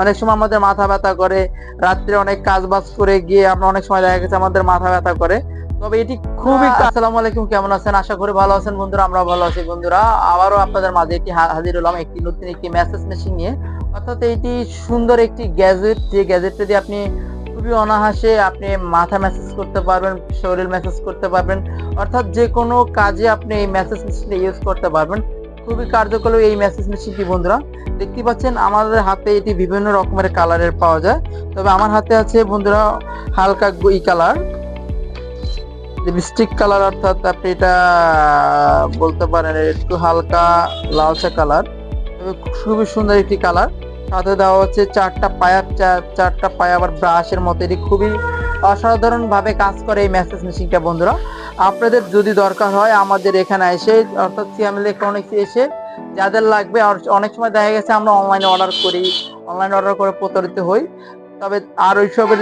অনেক সময় আমাদের মাথা ব্যথা করে, রাত্রে অনেক কাজ বাজ করে গিয়ে আমরা অনেক সময় দেখা গেছে আমাদের মাথা ব্যথা করে। তবে এটি খুবই আসসালামু আলাইকুম, কেমন আছেন? আশা করি ভালো আছেন বন্ধুরা। আমরা ভালো আছি বন্ধুরা। আবারও আপনাদের মাঝে হাজির হলাম একটি নতুন একটি মেসেজ মেশিন নিয়ে। অর্থাৎ এইটি সুন্দর একটি গ্যাজেট, যে গ্যাজেটটা দিয়ে আপনি খুবই অনায়াসে আপনি মাথা মেসেজ করতে পারবেন, শরীর মেসেজ করতে পারবেন, অর্থাৎ যে কোনো কাজে আপনি এই মেসেজ মেশিনটা ইউজ করতে পারবেন। খুবই কার্যকরী এই মেসেজ মেশিনটি বন্ধুরা। দেখতে পাচ্ছেন আমাদের হাতে এটি বিভিন্ন রকমের কালারের পাওয়া যায়। তবে আমার হাতে আছে বন্ধুরা হালকা কালার, লিপস্টিক কালার, অর্থাৎ আপনি এটা বলতে পারেন একটু হালকা লালচে কালার। তবে খুবই সুন্দর একটি কালার। সাথে দেওয়া হচ্ছে চারটা পায়া আবার ব্রাশের মতো। এটি খুবই অসাধারণ ভাবে কাজ করে এই মেসেজ মেশিনটা বন্ধুরা। আপনাদের যদি দরকার হয় আমাদের এখানে এসে, অর্থাৎ সিয়াম ইলেকট্রনিক্স এসে যাদের লাগবে, আর অনেক সময় দেখা গেছে আমরা অনলাইনে অর্ডার করি, অনলাইনে অর্ডার করে প্রতারিত হই। তবে আর ওইসবের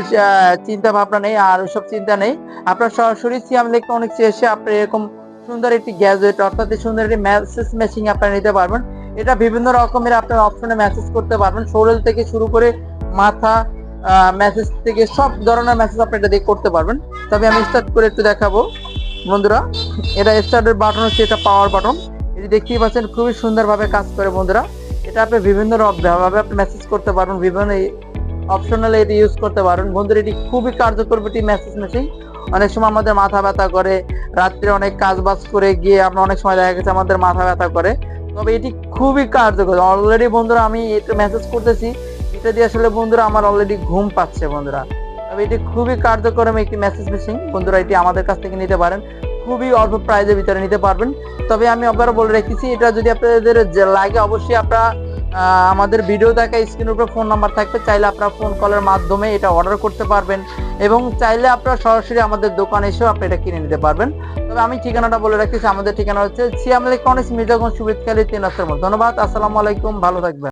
চিন্তা ভাবনা নেই, আর ওইসব চিন্তা নেই। আপনার সরাসরি সিয়াম ইলেকট্রনিক্স এসে আপনি এরকম সুন্দর একটি গ্যাজেট, অর্থাৎ সুন্দর একটি মেসেজ মেশিন আপনারা নিতে পারবেন। এটা বিভিন্ন রকমের আপনার অপশনে মেসেজ করতে পারবেন, শরীর থেকে শুরু করে মাথা, মেসেজ থেকে সব ধরনের মেসেজ আপনি এটা দিয়ে করতে পারবেন। তবে আমি স্টার্ট করে একটু দেখাবো বন্ধুরা। এটা স্টার্টের বাটন হচ্ছে, এটা পাওয়ার বাটন। এটি দেখতেই পাচ্ছেন খুবই সুন্দরভাবে কাজ করে বন্ধুরা। এটা আপনি বিভিন্ন ভাবে আপনি মেসেজ করতে পারবেন, বিভিন্ন অপশনালে এটি ইউজ করতে পারবেন বন্ধুরা। এটি খুবই কার্যকর একটি মেসেজ মেশিন। অনেক সময় আমাদের মাথা ব্যথা করে, রাত্রে অনেক কাজ বাজ করে গিয়ে আমরা অনেক সময় দেখা গেছে আমাদের মাথা ব্যথা করে। তবে এটি খুবই কার্যকর। অলরেডি বন্ধুরা আমি এটা মেসেজ করতেছি, এটা দিয়ে আসলে বন্ধুরা আমার অলরেডি ঘুম পাচ্ছে বন্ধুরা। তবে এটি খুবই কার্যকর একটি মেসেজ মেশিন বন্ধুরা। এটি আমাদের কাছ থেকে নিতে পারেন, খুবই অল্প প্রাইজের ভিতরে নিতে পারবেন। তবে আমি আবারও বলে রেখেছি, এটা যদি আপনাদের লাগে অবশ্যই আপনারা আমাদের ভিডিও দেখা স্ক্রিনের উপর ফোন নাম্বার থাকবে, চাইলে আপনারা ফোন কলের মাধ্যমে এটা অর্ডার করতে পারবেন, এবং চাইলে আপনারা সরাসরি আমাদের দোকানে এসেও আপনি এটা কিনে নিতে পারবেন। তবে আমি ঠিকানাটা বলে রাখতেছি, আমাদের ঠিকানা হচ্ছে সিয়াম ইলেকট্রনিক্স, মির্জাগঞ্জ, সুবিদখালী, 3 রাস্তার মোড়। ধন্যবাদ, আসসালামু আলাইকুম, ভালো থাকবেন।